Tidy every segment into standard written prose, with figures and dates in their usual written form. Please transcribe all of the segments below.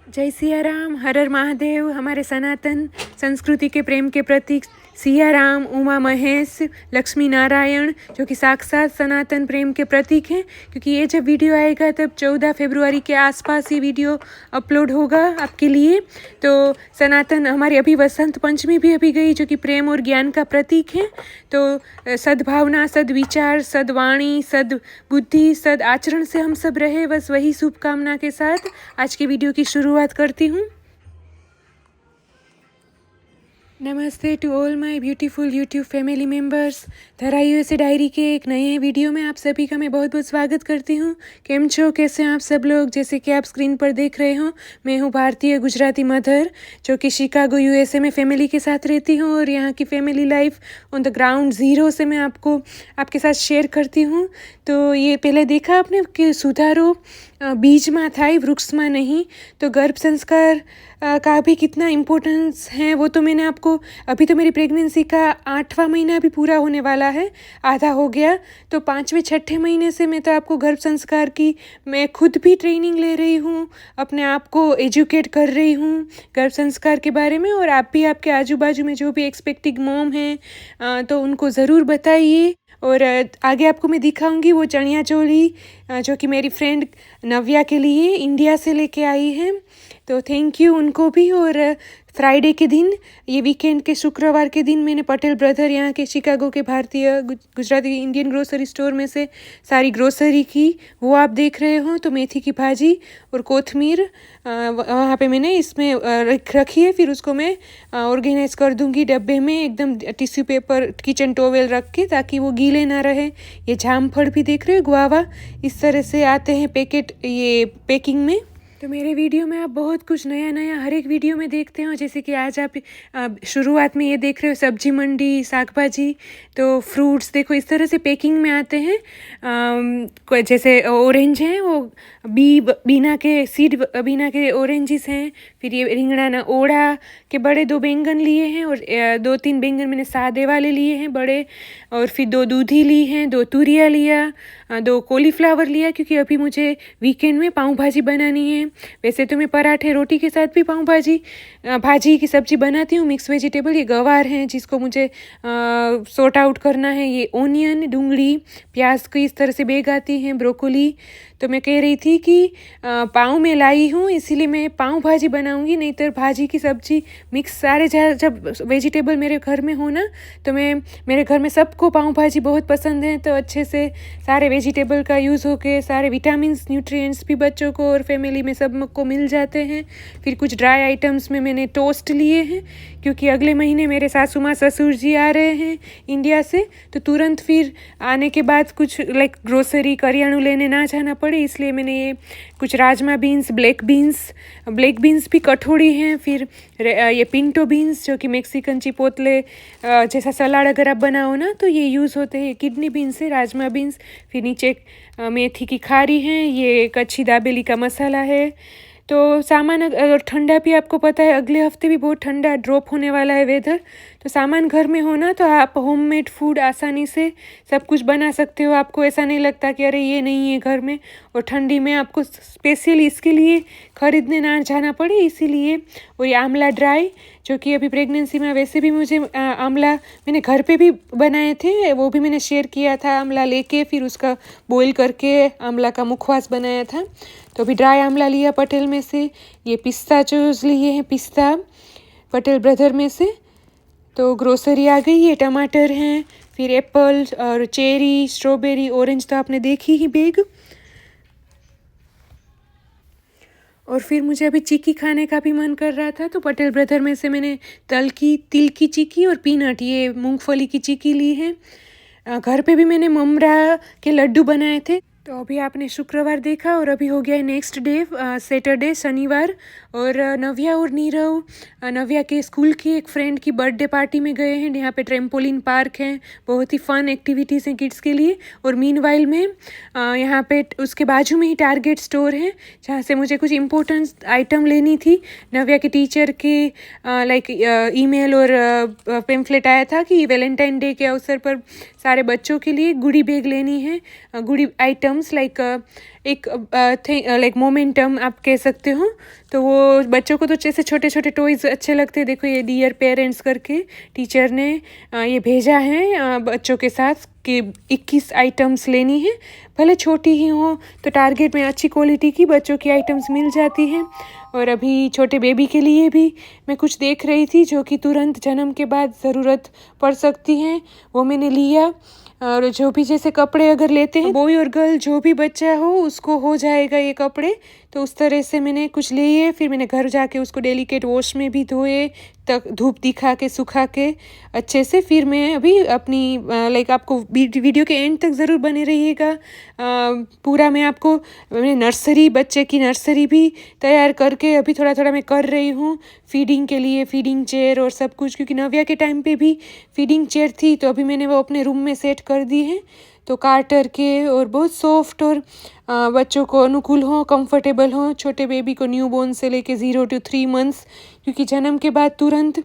जय सिया राम, हर हर महादेव। हमारे सनातन संस्कृति के प्रेम के प्रतीक सिया राम, उमा महेश, लक्ष्मी नारायण, जो कि साक्षात सनातन प्रेम के प्रतीक हैं। क्योंकि ये जब वीडियो आएगा तब 14 फरवरी के आसपास ये वीडियो अपलोड होगा आपके लिए। तो सनातन हमारी अभी बसंत पंचमी भी अभी गई, जो कि प्रेम और ज्ञान का प्रतीक है। तो सद्भावना, सद्विचार, सद्वाणी, सद्बुद्धि, सद आचरण से हम सब रहे, बस वही शुभकामना के साथ आज की वीडियो की शुरुआत करती हूँ। नमस्ते to all my beautiful YouTube family members. Dhara USA diary के एक नए वीडियो में आप सभी का मैं बहुत बहुत स्वागत करती हूँ। केम छो, कैसे हैं आप सब लोग? जैसे कि आप स्क्रीन पर देख रहे हो, मैं हूँ भारतीय गुजराती मदर, जो कि शिकागो यूएसए में फैमिली के साथ रहती हूँ। और यहाँ की family life on the ground zero से मैं आपके साथ शेयर करती हूँ। तो ये पहले देखा आपने कि सुधारो बीजમાં થાય વૃક્ષમાં नहीं। तो गर्भ संस्कार का भी कितना इम्पोर्टेंस है वो तो मैंने आपको, अभी तो मेरी प्रेगनेंसी का 8वां महीना भी पूरा होने वाला है, आधा हो गया। तो 5वें 6ठे महीने से मैं तो आपको गर्भ संस्कार की मैं खुद भी ट्रेनिंग ले रही हूँ, अपने आप को एजुकेट कर रही हूँ गर्भ संस्कार के बारे में। और आप भी आपके आजू बाजू में जो भी एक्सपेक्टिंग मॉम हैं तो उनको ज़रूर बताइए। और आगे आपको मैं दिखाऊंगी वो चनिया चोली जो कि मेरी फ्रेंड नव्या के लिए इंडिया से लेके आई है। तो थैंक यू उनको भी। और फ्राइडे के दिन, ये वीकेंड के शुक्रवार के दिन, मैंने पटेल ब्रदर यहाँ के शिकागो के भारतीय गुजराती इंडियन ग्रोसरी स्टोर में से सारी ग्रोसरी की, वो आप देख रहे हो। तो मेथी की भाजी और कोथमीर वहाँ पे मैंने इसमें रखी है। फिर उसको मैं ऑर्गेनाइज कर दूँगी डब्बे में, एकदम टिश्यू पेपर, किचन टॉवेल रख के, ताकि वो गीले ना रहे। ये जामफल भी देख रहे हो, गुआवा, इस तरह से आते हैं पैकेट ये पैकिंग में। तो मेरे वीडियो में आप बहुत कुछ नया नया हर एक वीडियो में देखते हो। जैसे कि आज आप शुरुआत में ये देख रहे हो सब्जी मंडी, साग भाजी, तो फ्रूट्स देखो इस तरह से पैकिंग में आते हैं। जैसे ऑरेंज हैं, वो बीना के सीड बीना के ऑरेंजेस हैं। फिर ये रिंगड़ा ओड़ा के बड़े 2 बैंगन लिए हैं, और 2-3 बैंगन मैंने सादे वाले लिए हैं बड़े। और फिर 2 दूधी ली हैं, 2 तुरिया लिया, 2 कॉलीफ्लावर लिया, क्योंकि अभी मुझे वीकेंड में पाव भाजी बनानी है। वैसे तो मैं पराठे रोटी के साथ भी पाव भाजी की सब्ज़ी बनाती हूँ, मिक्स वेजिटेबल। ये गवार हैं जिसको मुझे सॉर्ट आउट करना है। ये ओनियन, डूंगली, प्याज की इस तरह से बैग आती हैं, ब्रोकोली। तो मैं कह रही थी कि पाव में लाई हूँ, इसीलिए मैं पाव भाजी बनाऊँगी। नहीं तो भाजी की सब्ज़ी मिक्स सारे जब वेजिटेबल मेरे घर में हो ना, तो मेरे घर में सबको पाव भाजी बहुत पसंद है। तो अच्छे से सारे वेजिटेबल का यूज़ होके सारे विटामिन्स, न्यूट्रिएंट्स भी बच्चों को और फैमिली में सब को मिल जाते हैं। फिर कुछ ड्राई आइटम्स में मैंने टोस्ट लिए हैं, क्योंकि अगले महीने मेरे सासू माँ ससुर जी आ रहे हैं इंडिया से। तो तुरंत फिर आने के बाद कुछ ग्रोसरी करियाणु लेने ना जाना पड़े, इसलिए मैंने ये कुछ राजमा बीन्स, ब्लैक बीन्स भी कठोरी हैं। फिर ये पिंटो बीन्स, जो कि मेक्सिकन चिपोतले जैसा सलाद अगर आप बनाओ ना तो ये यूज़ होते हैं। किडनी बीन्स है, राजमा बीन्स। फिर नीचे मेथी की खारी है, ये कच्ची दाबेली का मसाला है। तो सामान, अगर ठंडा भी आपको पता है अगले हफ्ते भी बहुत ठंडा ड्रॉप होने वाला है वेदर, तो सामान घर में हो ना तो आप होममेड फूड आसानी से सब कुछ बना सकते हो। आपको ऐसा नहीं लगता कि अरे ये नहीं है घर में, और ठंडी में आपको स्पेशली इसके लिए ख़रीदने ना जाना पड़े, इसीलिए। और ये आंवला ड्राई, जो कि अभी प्रेगनेंसी में वैसे भी मुझे आंवला मैंने घर पे भी बनाए थे, वो भी मैंने शेयर किया था। आंवला लेके फिर उसका बॉईल करके आंवला का मुखवास बनाया था। तो अभी ड्राई आंवला लिया पटेल में से। ये पिस्ता चोज लिए हैं, पिस्ता पटेल ब्रदर में से। तो ग्रोसरी आ गई। ये टमाटर हैं, फिर एप्पल और चेरी, स्ट्रॉबेरी, ऑरेंज तो आपने देखी ही बैग। और फिर मुझे अभी चिक्की खाने का भी मन कर रहा था, तो पटेल ब्रदर में से मैंने तिल की चिक्की और पीनट, ये मूंगफली की चिक्की ली है। घर पे भी मैंने ममरा के लड्डू बनाए थे। तो अभी आपने शुक्रवार देखा, और अभी हो गया है नेक्स्ट डे सैटरडे, शनिवार। और नव्या और नीरव, नव्या के स्कूल की एक फ्रेंड की बर्थडे पार्टी में गए हैं। यहाँ पे ट्रेम्पोलिन पार्क है, बहुत ही फन एक्टिविटीज़ हैं किड्स के लिए। और मीनवाइल में यहाँ पे उसके बाजू में ही टारगेट स्टोर है, जहाँ से मुझे कुछ इम्पोर्टेंट आइटम लेनी थी। नव्या के टीचर के ईमेल और पेम्फलेट आया था कि वैलेंटाइन डे के अवसर पर सारे बच्चों के लिए गुडी बैग लेनी है, goodie item items like like momentum आप कह सकते हो। तो वो बच्चों को तो जैसे छोटे छोटे टॉयज़ अच्छे लगते हैं। देखो ये डियर पेरेंट्स करके टीचर ने ये भेजा है बच्चों के साथ कि 21 आइटम्स लेनी है, भले छोटी ही हो तो टारगेट में अच्छी क्वालिटी की बच्चों की आइटम्स मिल जाती हैं। और अभी छोटे बेबी के लिए भी मैं कुछ देख रही थी जो कि तुरंत जन्म के बाद ज़रूरत पड़ सकती हैं, वो मैंने लिया। और जो भी जैसे कपड़े अगर लेते हैं बॉय और गर्ल जो भी बच्चा हो उसको हो जाएगा ये कपड़े, तो उस तरह से मैंने कुछ लिए। फिर मैंने घर जाके उसको डेलिकेट वॉश में भी धोए, तक धूप दिखा के सुखा के अच्छे से। फिर मैं अभी अपनी लाइक आपको वीडियो के एंड तक ज़रूर बने रहिएगा। पूरा मैं आपको मैंने नर्सरी बच्चे की नर्सरी भी तैयार करके अभी थोड़ा थोड़ा मैं कर रही हूँ फीडिंग के लिए, फीडिंग चेयर और सब कुछ, क्योंकि नव्या के टाइम पे भी फीडिंग चेयर थी तो अभी मैंने वो अपने रूम में सेट कर दी है। तो कार्टर के और बहुत सॉफ्ट और बच्चों को अनुकूल हो, कंफर्टेबल हो, छोटे बेबी को न्यू बॉर्न से लेके 0 to 3 months, क्योंकि जन्म के बाद तुरंत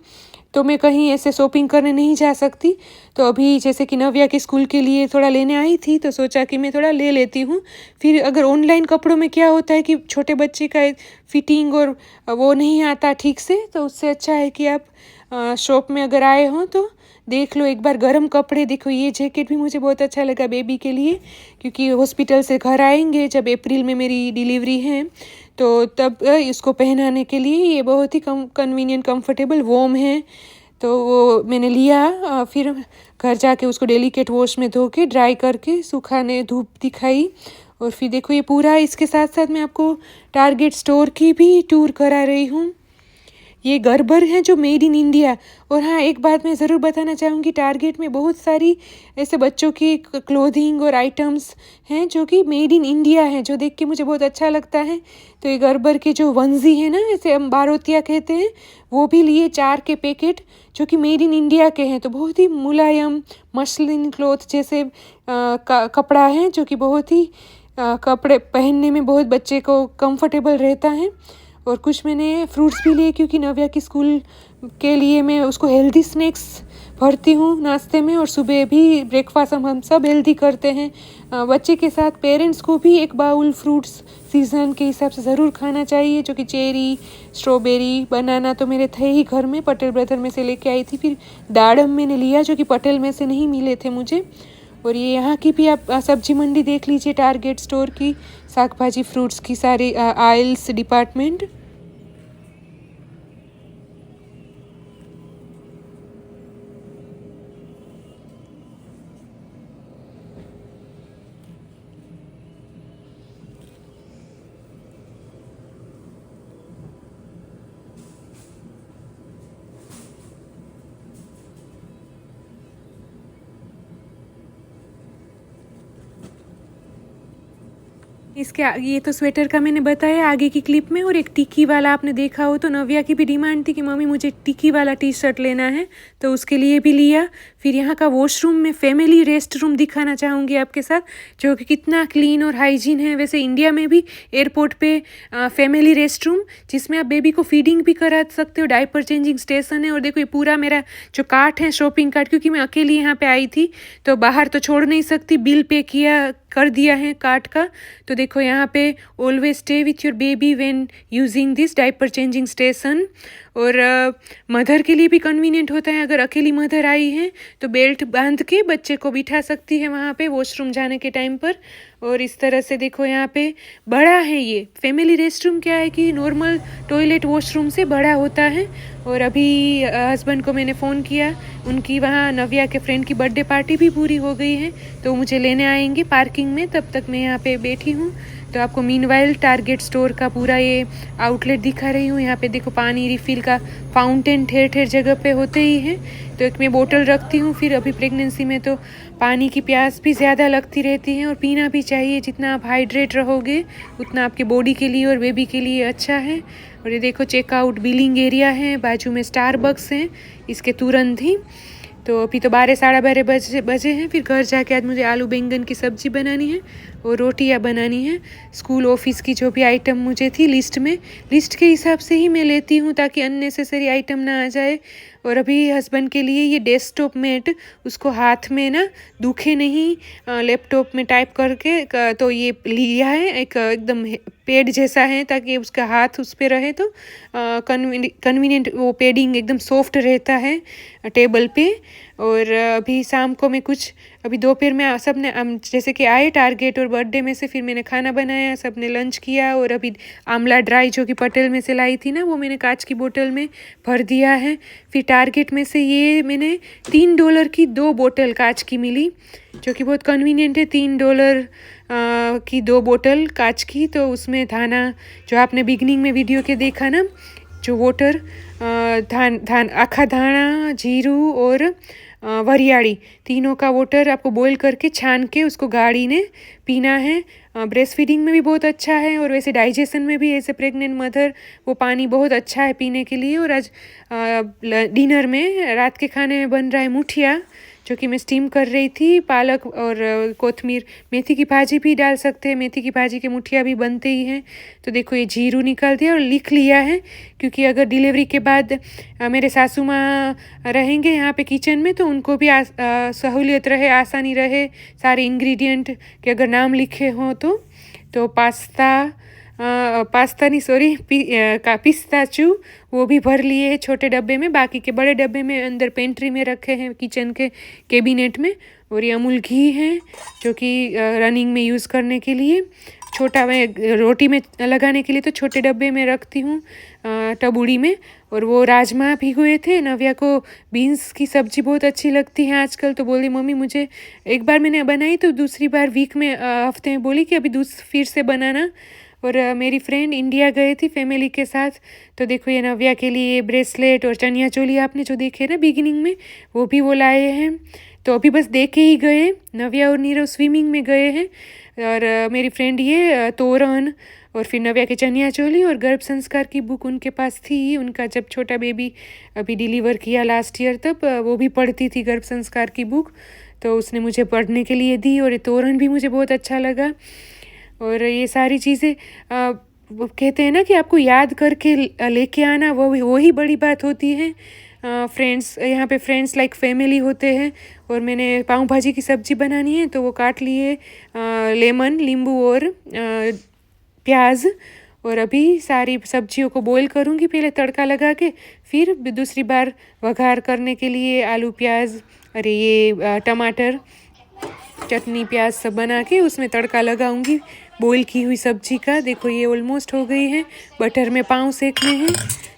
तो मैं कहीं ऐसे शॉपिंग करने नहीं जा सकती। तो अभी जैसे कि नव्या के स्कूल के लिए थोड़ा लेने आई थी तो सोचा कि मैं थोड़ा ले लेती हूँ। फिर अगर ऑनलाइन कपड़ों में क्या होता है कि छोटे बच्चे का फिटिंग और वो नहीं आता ठीक से, तो उससे अच्छा है कि आप शॉप में अगर आए हों तो देख लो एक बार गर्म कपड़े। देखो ये जैकेट भी मुझे बहुत अच्छा लगा बेबी के लिए, क्योंकि हॉस्पिटल से घर आएंगे जब अप्रैल में मेरी डिलीवरी है तो तब इसको पहनाने के लिए ये बहुत ही कन्वीनियंट, कंफर्टेबल, वॉर्म है। तो वो मैंने लिया। फिर घर जाके उसको डेलिकेट वॉश में धो के ड्राई करके सुखाने धूप दिखाई। और फिर देखो ये पूरा इसके साथ साथ मैं आपको टारगेट स्टोर की भी टूर करा रही हूँ। ये गर्बर हैं जो मेड इन इंडिया। और हाँ, एक बात मैं ज़रूर बताना चाहूँगी, टारगेट में बहुत सारी ऐसे बच्चों की क्लोथिंग और आइटम्स हैं जो कि मेड इन इंडिया हैं, जो देख के मुझे बहुत अच्छा लगता है। तो ये गर्बर के जो वंजी है ना, इसे हम बारोतिया कहते हैं, वो भी लिए 4 के पैकेट जो कि मेड इन इंडिया के हैं। तो बहुत ही मुलायम मसलिन क्लॉथ जैसे कपड़ा है जो कि बहुत ही कपड़े पहनने में बहुत बच्चे को कंफर्टेबल रहता है। और कुछ मैंने फ्रूट्स भी लिए क्योंकि नव्या की स्कूल के लिए मैं उसको हेल्दी स्नैक्स भरती हूँ नाश्ते में, और सुबह भी ब्रेकफास्ट हम सब हेल्दी करते हैं। बच्चे के साथ पेरेंट्स को भी एक बाउल फ्रूट्स सीज़न के हिसाब से ज़रूर खाना चाहिए, जो कि चेरी, स्ट्रॉबेरी, बनाना तो मेरे थे ही घर में, पटेल ब्रदर में से लेके आई थी। फिर दाड़म मैंने लिया जो कि पटेल में से नहीं मिले थे मुझे। और ये यहाँ की भी आप सब्जी मंडी देख लीजिए, टारगेट स्टोर की साग भाजी फ्रूट्स की सारी आइल्स डिपार्टमेंट। इसके ये तो स्वेटर का मैंने बताया आगे की क्लिप में। और एक टिक्की वाला आपने देखा हो तो नव्या की भी डिमांड थी कि मम्मी मुझे टिक्की वाला टी शर्ट लेना है, तो उसके लिए भी लिया। फिर यहाँ का वॉशरूम में फैमिली रेस्ट रूम दिखाना चाहूँगी आपके साथ, जो कि कितना क्लीन और हाइजीन है। वैसे इंडिया में भी एयरपोर्ट पे फैमिली रेस्ट रूम जिसमें आप बेबी को फीडिंग भी करा सकते हो, डायपर चेंजिंग स्टेशन है। और देखो ये पूरा मेरा जो कार्ट है, शॉपिंग कार्ट, क्योंकि मैं अकेली यहाँ पे आई थी तो बाहर तो छोड़ नहीं सकती, बिल पे कर दिया है कार्ट का। तो देखो यहाँ पे always stay with your baby when using this diaper changing station. और मदर के लिए भी कन्वीनियंट होता है, अगर अकेली मदर आई है तो बेल्ट बांध के बच्चे को बिठा सकती है वहाँ पे वॉशरूम जाने के टाइम पर। और इस तरह से देखो यहाँ पे बड़ा है ये फैमिली रेस्ट रूम। क्या है कि नॉर्मल टॉयलेट वॉशरूम से बड़ा होता है। और अभी हस्बैंड को मैंने फ़ोन किया, उनकी वहाँ नव्या के फ्रेंड की बर्थडे पार्टी भी पूरी हो गई है तो मुझे लेने आएंगे पार्किंग में, तब तक मैं यहाँ पे बैठी हूँ। तो आपको मीनवाइल टारगेट स्टोर का पूरा ये आउटलेट दिखा रही हूँ। यहाँ पे देखो पानी रिफ़िल का फाउंटेन ठेर ठेर जगह पे होते ही हैं। तो एक मैं बोतल रखती हूँ। फिर अभी प्रेगनेंसी में तो पानी की प्यास भी ज़्यादा लगती रहती है और पीना भी चाहिए। जितना आप हाइड्रेट रहोगे उतना आपके बॉडी के लिए और बेबी के लिए अच्छा है। और ये देखो चेकआउट बिलिंग एरिया है, बाजू में स्टारबक्स हैं इसके तुरंत ही। तो अभी तो 12 साढ़े 12 बजे हैं। फिर घर जाके आज मुझे आलू बैंगन की सब्ज़ी बनानी है और रोटियां बनानी है। स्कूल ऑफिस की जो भी आइटम मुझे थी लिस्ट के हिसाब से ही मैं लेती हूँ ताकि अननेसेसरी आइटम ना आ जाए। और अभी हस्बैंड के लिए ये डेस्कटॉप मैट, उसको हाथ में ना दुखे नहीं, लैपटॉप में टाइप करके तो ये लिया है, एकदम पेड जैसा है ताकि उसका हाथ उस पर रहे तो कन्वीनियंट, वो पेडिंग एकदम सॉफ्ट रहता है टेबल पे। और अभी शाम को मैं कुछ, अभी दोपहर में सब ने जैसे कि आए टारगेट और बर्थडे में से, फिर मैंने खाना बनाया, सब ने लंच किया। और अभी आमला ड्राई जो कि पटेल में से लाई थी ना, वो मैंने कांच की बोतल में भर दिया है। फिर टारगेट में से ये मैंने $3 की 2 बोतल कांच की मिली, जो कि बहुत कन्वीनियंट है। $3 की 2 बोतल कांच की, तो उसमें धाना जो आपने बिगनिंग में वीडियो के देखा ना, जो वोटर आखा धाना, जीरू और वरियाड़ी, तीनों का वोटर आपको बॉईल करके छान के उसको गाढ़ी ने पीना है। ब्रेस्ट फीडिंग में भी बहुत अच्छा है, और वैसे डाइजेशन में भी एज ए प्रेग्नेंट मदर वो पानी बहुत अच्छा है पीने के लिए। और आज डिनर में, रात के खाने में बन रहा है मुठिया, जो कि मैं स्टीम कर रही थी। पालक और कोथमीर, मेथी की भाजी भी डाल सकते हैं, मेथी की भाजी के मुठिया भी बनते ही हैं। तो देखो ये जीरू निकाल दिया और लिख लिया है, क्योंकि अगर डिलीवरी के बाद मेरे सासू माँ रहेंगे यहाँ पे किचन में, तो उनको भी सहूलियत रहे, आसानी रहे सारे इंग्रेडिएंट के अगर नाम लिखे हों तो पास्ता नहीं, सॉरी, पिस्ताचू वो भी भर लिए हैं छोटे डब्बे में, बाकी के बड़े डब्बे में अंदर पेंट्री में रखे हैं किचन के कैबिनेट में। और ये अमूल घी है जो कि रनिंग में यूज़ करने के लिए, छोटा मैं रोटी में लगाने के लिए तो छोटे डब्बे में रखती हूँ टबूड़ी में। और वो राजमा भिगोए थे, नव्या को बीन्स की सब्ज़ी बहुत अच्छी लगती है आजकल, तो बोली मम्मी मुझे, एक बार मैंने बनाई तो दूसरी बार वीक में हफ्ते में बोली कि अभी फिर से बनाना। और मेरी फ्रेंड इंडिया गई थी फैमिली के साथ, तो देखो ये नव्या के लिए ब्रेसलेट और चनिया चोली आपने जो देखे ना बिगिनिंग में, वो भी वो लाए हैं। तो अभी बस देखे ही गए, नव्या और नीरव स्विमिंग में गए हैं, और मेरी फ्रेंड ये तोरण, और फिर नव्या के चनिया चोली और गर्भ संस्कार की बुक उनके पास थी। उनका जब छोटा बेबी अभी डिलीवर किया लास्ट ईयर, तब वो भी पढ़ती थी गर्भ संस्कार की बुक, तो उसने मुझे पढ़ने के लिए दी। और ये तोरण भी मुझे बहुत अच्छा लगा। और ये सारी चीज़ें वो कहते हैं ना कि आपको याद करके लेके आना, वो ही बड़ी बात होती है। फ्रेंड्स, यहाँ पे फ्रेंड्स लाइक फैमिली होते हैं। और मैंने पाव भाजी की सब्ज़ी बनानी है, तो वो काट लिए लेमन, नींबू और प्याज। और अभी सारी सब्जियों को बॉईल करूँगी पहले तड़का लगा के, फिर दूसरी बार वघार करने के लिए आलू प्याज, अरे ये टमाटर, चटनी प्याज सब बना के उसमें तड़का लगाऊंगी बॉईल की हुई सब्जी का। देखो ये ऑलमोस्ट हो गई है, बटर में पाँव सेकने हैं।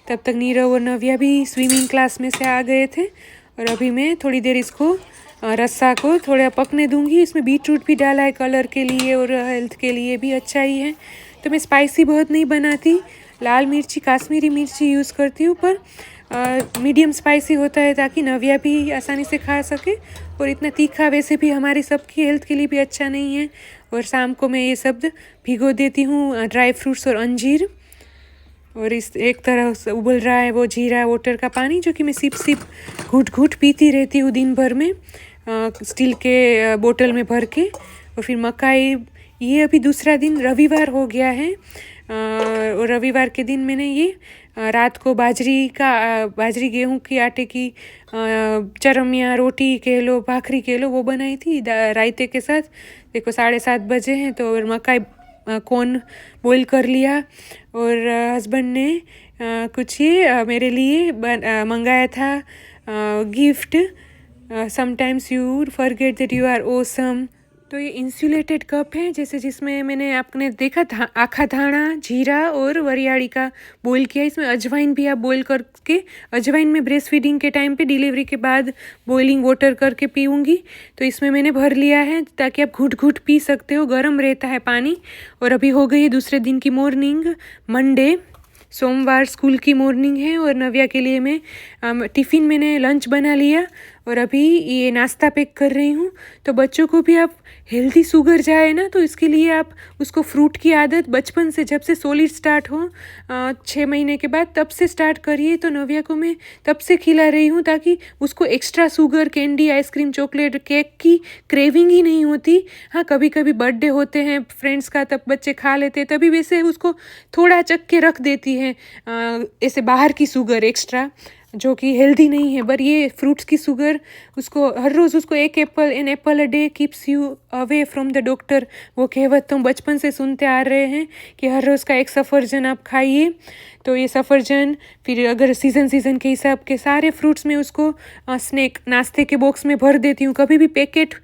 तब तक नीरव और नव्या भी स्विमिंग क्लास में से आ गए थे। और अभी मैं थोड़ी देर इसको रस्सा को थोड़ा पकने दूंगी। इसमें बीट रूट भी डाला है कलर के लिए, और हेल्थ के लिए भी अच्छा ही है। तो मैं स्पाइसी बहुत नहीं बनाती, लाल मिर्ची, काश्मीरी मिर्ची यूज़ करती हूँ, पर मीडियम स्पाइसी होता है ताकि नव्या भी आसानी से खा सके। और इतना तीखा वैसे भी हमारी सबकी हेल्थ के लिए भी अच्छा नहीं है। और शाम को मैं ये सब भिगो देती हूँ, ड्राई फ्रूट्स और अंजीर। और इस एक तरह से उबल रहा है वो जीरा वाटर का पानी, जो कि मैं सिप सिप घूट घूट पीती रहती हूँ दिन भर में, स्टील के बोतल में भर के। और फिर मकाई, ये अभी दूसरा दिन रविवार हो गया है। और रविवार के दिन मैंने ये रात को बाजरी गेहूं की आटे की चरमिया रोटी कह लो, भाखरी कह लो, वो बनाई थी रायते के साथ। देखो 7:30 बजे हैं, तो और मकाई कॉर्न बॉईल कर लिया। और हस्बैंड ने कुछ ये मेरे लिए मंगाया था gift, sometimes you forget that you are awesome. तो ये इंसुलेटेड कप है, जैसे जिसमें मैंने आपने देखा था आखा धाना, जीरा और वरियाड़ी का बॉईल किया। इसमें अजवाइन भी आप बॉईल करके, अजवाइन में ब्रेस्ट फीडिंग के टाइम पे डिलीवरी के बाद बॉइलिंग वाटर करके पीऊँगी। तो इसमें मैंने भर लिया है ताकि आप घुट घुट पी सकते हो, गर्म रहता है पानी। और अभी हो गई है दूसरे दिन की मॉर्निंग, मंडे, सोमवार स्कूल की मॉर्निंग है। और नव्या के लिए मैं टिफ़िन मैंने लंच बना लिया, और अभी ये नाश्ता पैक कर रही हूँ। तो बच्चों को भी आप हेल्दी शुगर जाए ना, तो इसके लिए आप उसको फ्रूट की आदत बचपन से, जब से सॉलिड स्टार्ट हो 6 महीने के बाद, तब से स्टार्ट करिए। तो नव्या को मैं तब से खिला रही हूँ ताकि उसको extra sugar, candy, ice cream, chocolate, cake की क्रेविंग ही नहीं होती। हाँ, कभी कभी बर्थडे होते हैं फ्रेंड्स का, तब बच्चे खा लेते हैं, तभी वैसे उसको थोड़ा चख के रख देती है ऐसे बाहर की शुगर एक्स्ट्रा, जो कि हेल्दी नहीं है। पर ये फ्रूट्स की शुगर उसको हर रोज़ उसको एक an apple a day keeps you away from the doctor, वो कहावत तो हम बचपन से सुनते आ रहे हैं कि हर रोज़ का एक सफ़रजन आप खाइए। तो ये सफ़रजन, फिर अगर सीज़न के हिसाब के सारे फ्रूट्स में उसको स्नैक नाश्ते के बॉक्स में भर देती हूँ। कभी भी पैकेट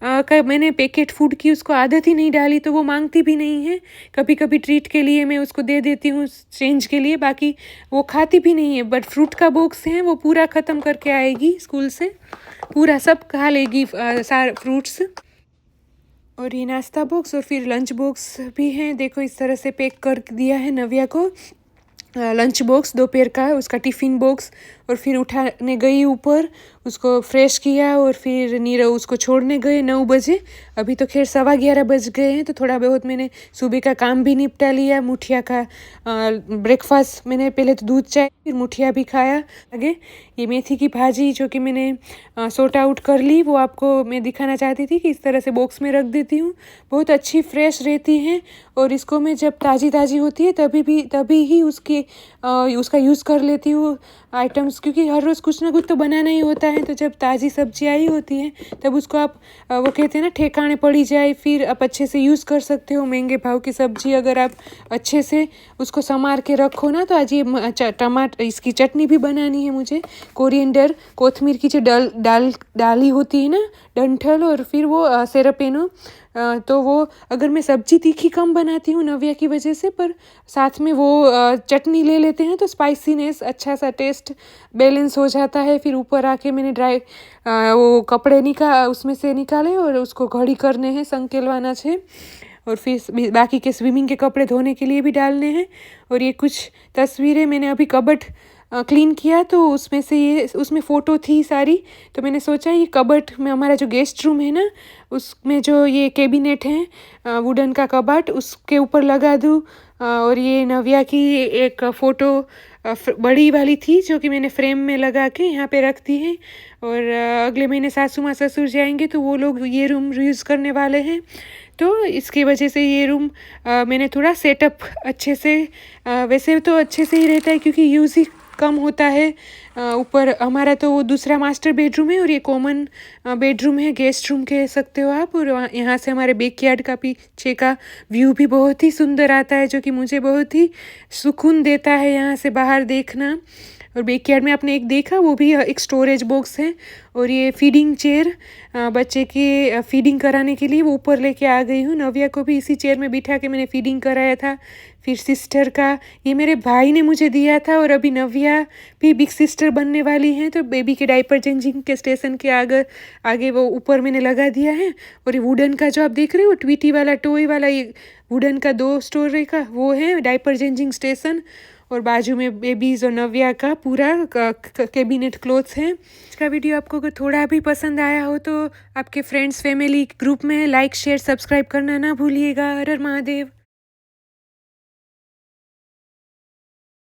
का मैंने पैकेट फूड की उसको आदत ही नहीं डाली, तो वो मांगती भी नहीं है। कभी कभी ट्रीट के लिए मैं उसको दे देती हूँ चेंज के लिए, बाकी वो खाती भी नहीं है। बट फ्रूट का बॉक्स है वो पूरा ख़त्म करके आएगी स्कूल से, पूरा सब खा लेगी सारे फ्रूट्स। और ये नाश्ता बॉक्स और फिर लंच बॉक्स भी हैं, देखो इस तरह से पैक कर दिया है नव्या को। लंच बॉक्स दोपहर का उसका टिफ़िन बॉक्स, और फिर उठाने गई ऊपर, उसको फ्रेश किया और फिर नीरव उसको छोड़ने गए 9 बजे। अभी तो खैर 11:15 बज गए हैं, तो थोड़ा बहुत मैंने सुबह का काम भी निपटा लिया। मुठिया का ब्रेकफास्ट मैंने पहले तो दूध चाय फिर मुठिया भी खाया। आगे ये मेथी की भाजी जो कि मैंने सॉर्ट आउट कर ली, वो आपको मैं दिखाना चाहती थी कि इस तरह से बॉक्स में रख देती हूँ, बहुत अच्छी फ्रेश रहती हैं। और इसको मैं जब ताज़ी होती है तभी ही उसका यूज़ कर लेती हूँ आइटम्स, क्योंकि हर रोज़ कुछ ना कुछ तो बनाना ही होता है। तो जब ताज़ी सब्जी आई होती है तब उसको आप वो कहते हैं ना ठेकाने पड़ी जाए, फिर आप अच्छे से यूज़ कर सकते हो। महंगे भाव की सब्जी अगर आप अच्छे से उसको संवार के रखो ना, तो आज ये टमाटर इसकी चटनी भी बनानी है मुझे। कोरिएंडर कोथमीर की जो डाली होती है ना, डंठल, और फिर वो सेरपेनो, तो वो अगर मैं सब्जी तीखी कम बनाती हूँ नव्या की वजह से, पर साथ में वो चटनी ले लेते हैं तो स्पाइसीनेस अच्छा सा टेस्ट बैलेंस हो जाता है। फिर ऊपर आके मैंने वो कपड़े उसमें से निकाले और उसको घड़ी करने हैं, संकेलवाना है, और फिर बाकी के स्विमिंग के कपड़े धोने के लिए भी डालने हैं। और ये कुछ तस्वीरें मैंने अभी कबर्ड क्लीन किया, तो उसमें फ़ोटो थी सारी, तो मैंने सोचा ये कबर्ड में हमारा जो गेस्ट रूम है ना, उसमें जो ये कैबिनेट है वुडन का कबर्ड, उसके ऊपर लगा दूँ। और ये नव्या की एक फ़ोटो बड़ी वाली थी जो कि मैंने फ्रेम में लगा के यहाँ पे रख दी है। और अगले महीने सासू माँ ससुर जाएंगे तो वो लोग ये रूम यूज़ करने वाले हैं, तो इसकी वजह से ये रूम मैंने थोड़ा सेटअप अच्छे से, वैसे तो अच्छे से ही रहता है क्योंकि यूज़ ही कम होता है। ऊपर हमारा तो वो दूसरा मास्टर बेडरूम है और ये कॉमन बेडरूम है, गेस्ट रूम कह सकते हो आप। और यहाँ से हमारे बैकयार्ड का पीछे का व्यू भी बहुत ही सुंदर आता है, जो कि मुझे बहुत ही सुकून देता है यहाँ से बाहर देखना। और बैकयार्ड में आपने एक देखा, वो भी एक स्टोरेज बॉक्स है। और ये फीडिंग चेयर, बच्चे के फीडिंग कराने के लिए वो ऊपर लेके आ गई हूँ। नव्या को भी इसी चेयर में बिठा के मैंने फीडिंग कराया था। फिर सिस्टर का ये मेरे भाई ने मुझे दिया था, और अभी नव्या भी बिग सिस्टर बनने वाली हैं, तो बेबी के डायपर चेंजिंग के स्टेशन के आगे वो ऊपर मैंने लगा दिया है। और ये वुडन का जो आप देख रहे हो ट्वीटी वाला टॉय वाला, ये वुडन का 2 स्टोरी का वो है डायपर चेंजिंग स्टेशन। और बाजू में बेबीज़ और नव्या का पूरा कैबिनेट क्लोथ्स हैं। इसका वीडियो आपको अगर थोड़ा भी पसंद आया हो तो आपके फ्रेंड्स फैमिली ग्रुप में लाइक शेयर सब्सक्राइब करना ना भूलिएगा। हर हर महादेव।